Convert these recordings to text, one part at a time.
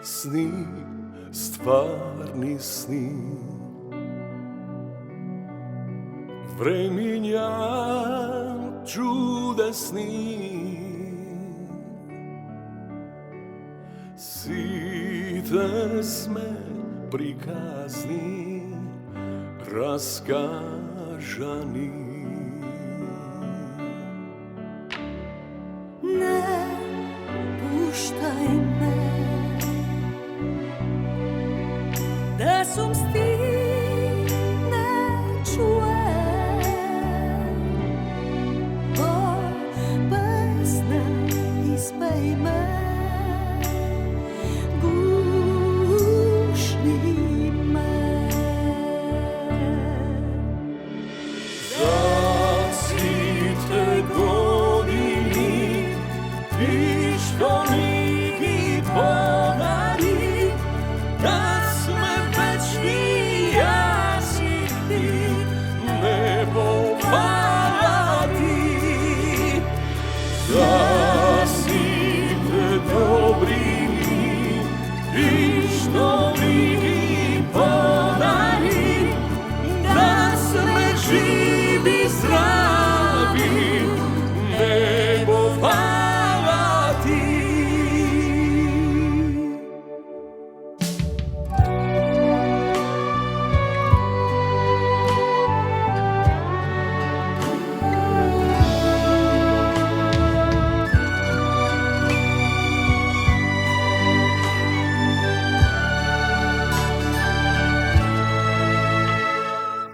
Sni, stvarni sni, vremenjan čudesni, site sme prikazni, raskažani. Ne puštaj me, da som stine čujem, o pesna ispej me, gušni me. Zacite godini, ti što mi podari, da sme večni, ja si ti, nebo hvala ti. Zacite dobrini, ti što mi podari, da sme živi, zdravi, nebo hvala ti.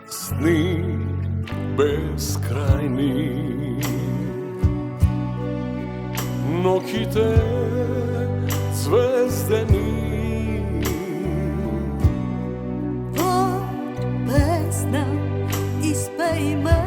Sni beskrajni, nokite zvezdeni, O pesna ispej me,